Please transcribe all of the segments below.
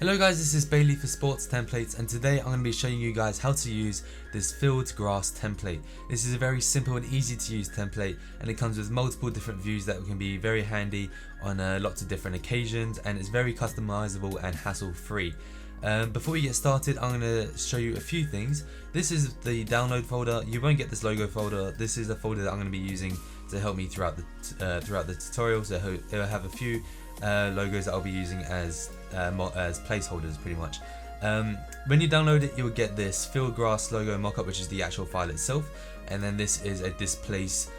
Hello guys, this is Bailey for Sports Templates, and today I'm going to be showing you guys how to use this field grass template. This is a very simple and easy to use template, and it comes with multiple different views that can be very handy on lots of different occasions, and it's very customizable and hassle free. Before we get started, I'm going to show you a few things. This is the download folder. You won't get this logo folder. This is a folder that I'm going to be using to help me throughout the tutorial. So it'll have a few logos that I'll be using as placeholders pretty much. When you download it, you'll get this field grass logo mockup, which is the actual file itself, and then this is a displace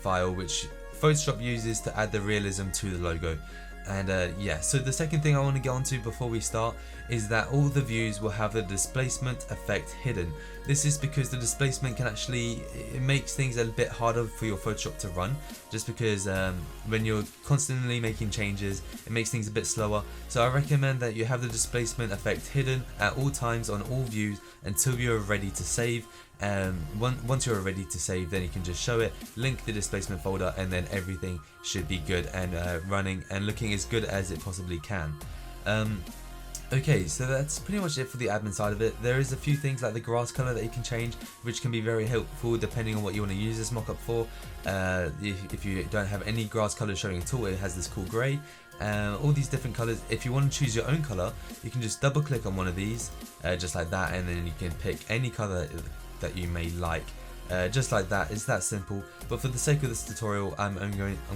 file which Photoshop uses to add the realism to the logo. And yeah, so the second thing I want to get onto before we start is that all the views will have the displacement effect hidden. This is because the displacement can actually, it makes things a bit harder for your Photoshop to run, just because when you're constantly making changes, it makes things a bit slower. So I recommend that you have the displacement effect hidden at all times on all views until you're ready to save. Once you're ready to save, then you can just show it, link the displacement folder, and then everything should be good and running and looking as good as it possibly can. Okay, so that's pretty much it for the admin side of it. There is a few things like the grass color that you can change, which can be very helpful depending on what you want to use this mockup for. If you don't have any grass color showing at all, it has this cool grey. All these different colors. If you want to choose your own color, you can just double click on one of these, just like that, and then you can pick any color that you may like. Just like that. It's that simple. But for the sake of this tutorial, I'm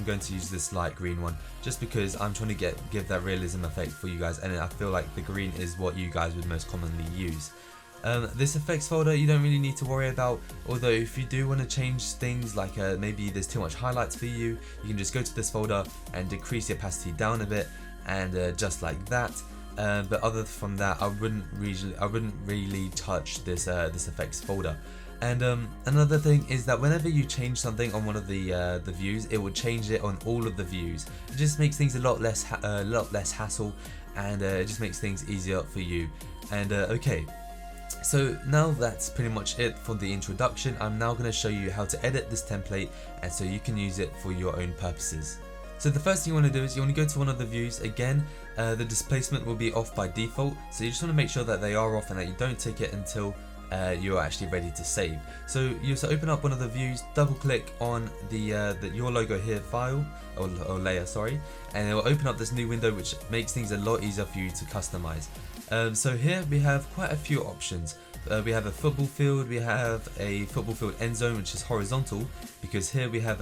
going to use this light green one, just because I'm trying to give that realism effect for you guys, and I feel like the green is what you guys would most commonly use. This effects folder you don't really need to worry about, although if you do want to change things, like maybe there's too much highlights for you, you can just go to this folder and decrease the opacity down a bit, and just like that. But other from that, I wouldn't really touch this effects folder. And another thing is that whenever you change something on one of the views, it will change it on all of the views. It just makes things a lot less hassle, and it just makes things easier for you. And okay, so now that's pretty much it for the introduction. I'm now going to show you how to edit this template, and so you can use it for your own purposes. So the first thing you want to do is you want to go to one of the views. Again, the displacement will be off by default, so you just want to make sure that they are off and that you don't take it until you're actually ready to save. So you just open up one of the views, double click on your logo here file or layer, sorry, and it will open up this new window, which makes things a lot easier for you to customize. So here we have quite a few options. We have a football field, we have a football field end zone, which is horizontal, because here we have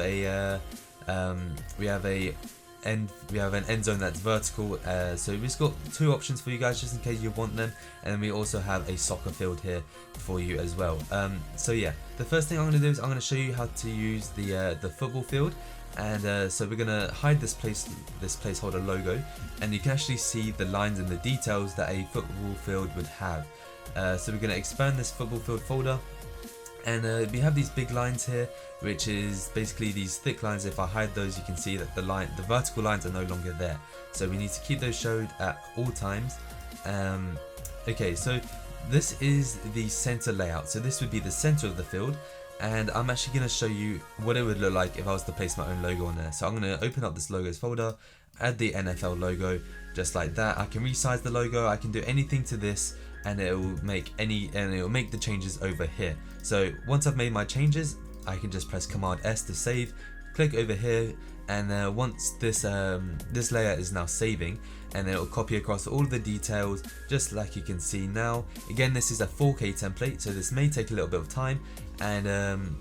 an end zone that's vertical. So we've just got two options for you guys, just in case you want them, and then we also have a soccer field here for you as well. So yeah, the first thing I'm going to do is I'm going to show you how to use the football field, and so we're going to hide this placeholder logo, and you can actually see the lines and the details that a football field would have. So we're going to expand this football field folder, and we have these big lines here, which is basically these thick lines. If I hide those, you can see that the vertical lines are no longer there. So we need to keep those showed at all times. Okay, so this is the center layout. So this would be the center of the field, and I'm actually going to show you what it would look like if I was to place my own logo on there. So I'm going to open up this logos folder, add the NFL logo, just like that. I can resize the logo, I can do anything to this, and it will make the changes over here. So once I've made my changes, I can just press Command S to save, click over here, and once this layer is now saving, and it will copy across all of the details, just like you can see now. Again, this is a 4K template, so this may take a little bit of time, and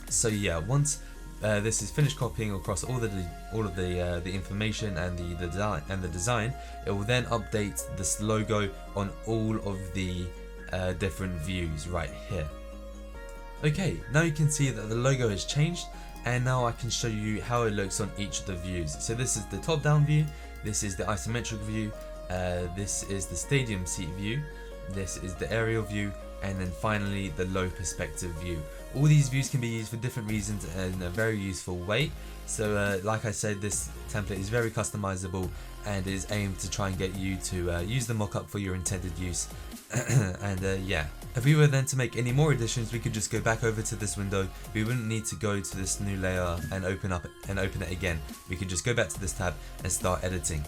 so yeah, once this is finished copying across all of the information and the design, it will then update this logo on all of the different views right here. Okay, now you can see that the logo has changed, and now I can show you how it looks on each of the views. So this is the top-down view, this is the isometric view, this is the stadium seat view, this is the aerial view, and then finally the low perspective view. All these views can be used for different reasons in a very useful way. So like I said, this template is very customizable and is aimed to try and get you to use the mockup for your intended use. And yeah, if we were then to make any more additions, we could just go back over to this window. We wouldn't need to go to this new layer and open it again. We could just go back to this tab and start editing.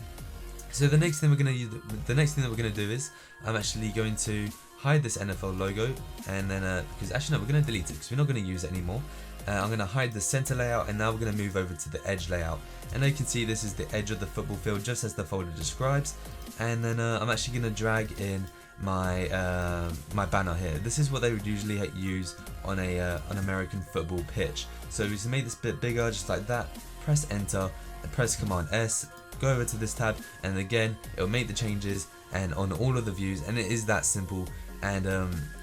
So the next thing that we're gonna do is I'm actually going to hide this NFL logo, and then because actually no, we're gonna delete it because we're not gonna use it anymore. I'm gonna hide the center layout, and now we're gonna move over to the edge layout. And now you can see this is the edge of the football field, just as the folder describes. And then I'm actually gonna drag in my my banner here. This is what they would usually use on an American football pitch. So we just made this bit bigger, just like that. Press enter, and press Command S. Go over to this tab, and again it will make the changes and on all of the views, and it is that simple. And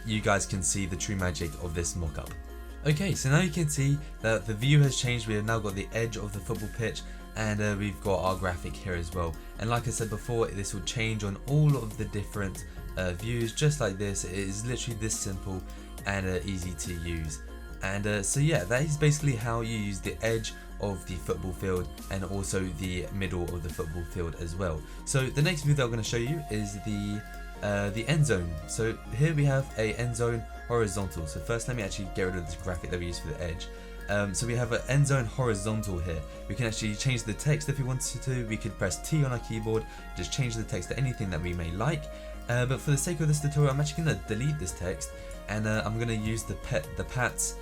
you guys can see the true magic of this mockup. Okay, so now you can see that the view has changed. We have now got the edge of the football pitch, and we've got our graphic here as well. And like I said before, this will change on all of the different views, just like this. It is literally this simple and easy to use. And so yeah, that is basically how you use the edge of the football field and also the middle of the football field as well. So the next view that I'm going to show you is the end zone. So here we have a end zone horizontal. So first let me actually get rid of this graphic that we used for the edge. So we have an end zone horizontal here. We can actually change the text if we wanted to. We could press T on our keyboard, just change the text to anything that we may like. But for the sake of this tutorial, I'm actually going to delete this text, and I'm going to use the Pats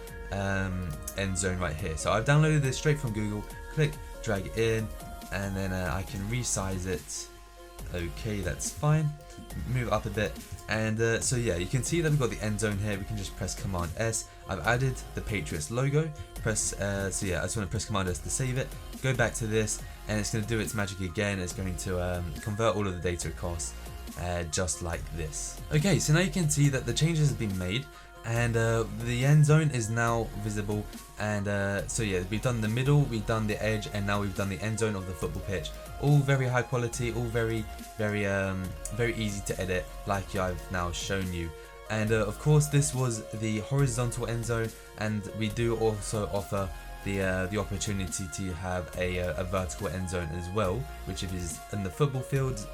end zone right here. So I've downloaded this straight from Google. Click, drag it in, and then I can resize it. Okay, that's fine. Move it up a bit, and so yeah, you can see that we've got the end zone here. We can just press Command S. I've added the Patriots logo. Press so yeah, I just want to press Command S to save it. Go back to this, and it's going to do its magic again. It's going to convert all of the data across, just like this. Okay, so now you can see that the changes have been made, and the end zone is now visible. And so yeah, we've done the middle, we've done the edge, and now we've done the end zone of the football pitch. All very high quality, all very easy to edit, like I've now shown you. And of course, this was the horizontal end zone, and we do also offer the opportunity to have a vertical end zone as well, which is in the football field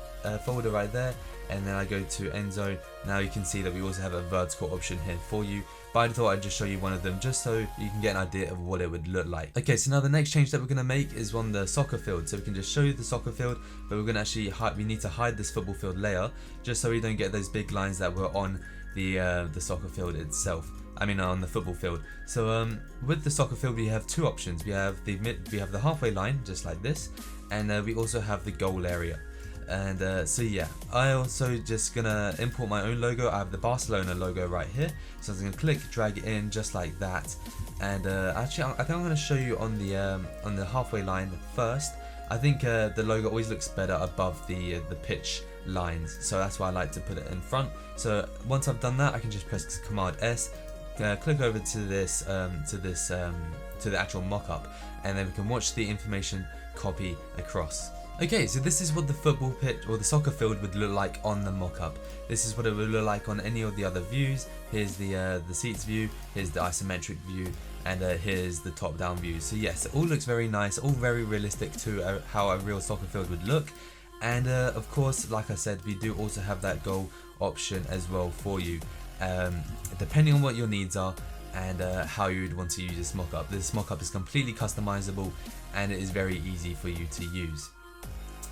folder right there. And then I go to end zone. Now you can see that we also have a vertical option here for you, but I thought I'd just show you one of them just so you can get an idea of what it would look like. Okay, so now the next change that we're going to make is on the soccer field. So we can just show you the soccer field, but we're going to actually we need to hide this football field layer just so we don't get those big lines that were on the soccer field itself. I mean on the football field. So with the soccer field, we have two options. We have the halfway line, just like this, and we also have the goal area. And so yeah, I also just gonna import my own logo. I have the Barcelona logo right here, so I'm gonna click, drag it in just like that. And actually, I think I'm gonna show you on the halfway line first. I think the logo always looks better above the pitch lines, so that's why I like to put it in front. So once I've done that, I can just press Command S, click over to this to the actual mockup, and then we can watch the information copy across. Okay, so this is what the football pitch or the soccer field would look like on the mockup. This is what it would look like on any of the other views. Here's the seats view, here's the isometric view, and here's the top-down view. So yes, it all looks very nice, all very realistic to how a real soccer field would look. And of course, like I said, we do also have that goal option as well for you, depending on what your needs are and how you would want to use this mockup. This mockup is completely customizable, and it is very easy for you to use.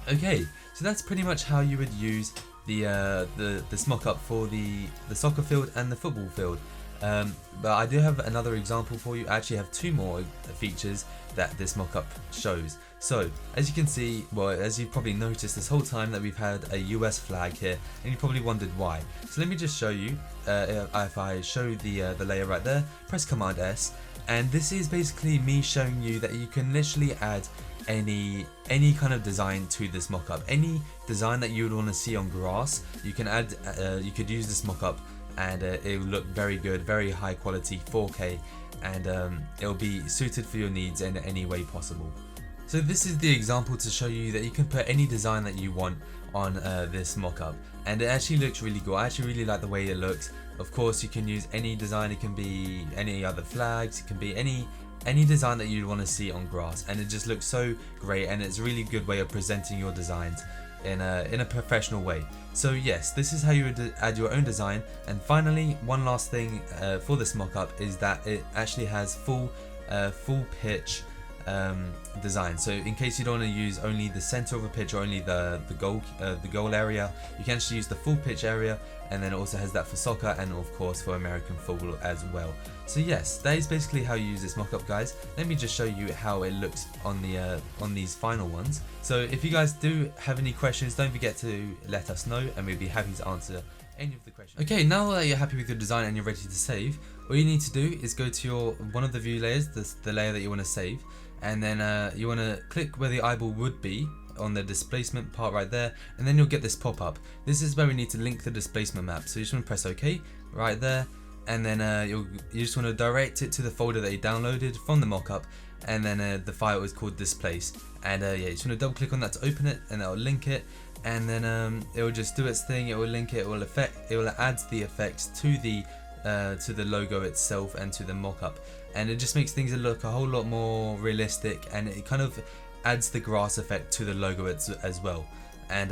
Okay, so that's pretty much how you would use this mockup for the soccer field and the football field. But I do have another example for you. I actually have two more features that this mockup shows. So as you can see, well, as you've probably noticed this whole time, that we've had a US flag here, and you probably wondered why. So let me just show you. If I show the layer right there, press Command S, and this is basically me showing you that you can literally add any kind of design to this mockup. Any design that you would want to see on grass, you can add. You could use this mockup, and it will look very good, very high quality, 4K, and it will be suited for your needs in any way possible. So this is the example to show you that you can put any design that you want on this mockup, and it actually looks really good. I actually really like the way it looks. Of course, you can use any design. It can be any other flags. It can be any design that you'd want to see on grass, and it just looks so great, and it's a really good way of presenting your designs in a professional way. So yes, this is how you would add your own design. And finally, one last thing for this mockup is that it actually has full pitch design. So in case you don't want to use only the center of a pitch or only the goal area, you can actually use the full pitch area, and then it also has that for soccer and of course for American football as well. So yes, that is basically how you use this mock-up, guys. Let me just show you how it looks on the on these final ones. So if you guys do have any questions, don't forget to let us know and we'd be happy to answer any of the questions. Okay, now that you're happy with your design and you're ready to save, all you need to do is go to your one of the view layers, the layer that you want to save, and then you want to click where the eyeball would be on the displacement part right there, and then you'll get this pop-up. This is where we need to link the displacement map. So you just want to press OK right there, and then you just want to direct it to the folder that you downloaded from the mockup, and then the file is called displace, and yeah, you just want to double click on that to open it, and that will link it, and then it will just do its thing. It will link it, it will add the effects to the logo itself and to the mockup, and it just makes things look a whole lot more realistic, and it kind of adds the grass effect to the logo as well. And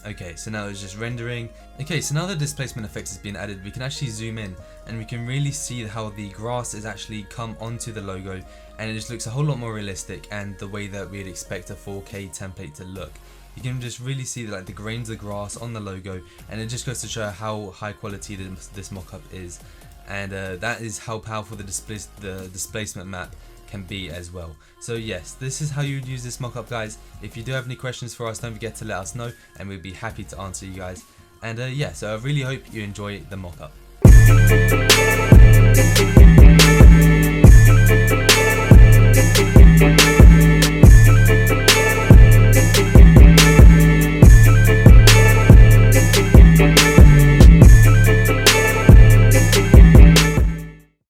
okay, so now it's just rendering. Okay, so now the displacement effect has been added, we can actually zoom in and we can really see how the grass is actually come onto the logo, and it just looks a whole lot more realistic and the way that we'd expect a 4K template to look. You can just really see like the grains of grass on the logo, and it just goes to show how high quality this mockup is, and that is how powerful the displacement map can be as well. So yes, this is how you would use this mockup, guys. If you do have any questions for us, don't forget to let us know and we'd be happy to answer you guys. And yeah, so I really hope you enjoy the mockup.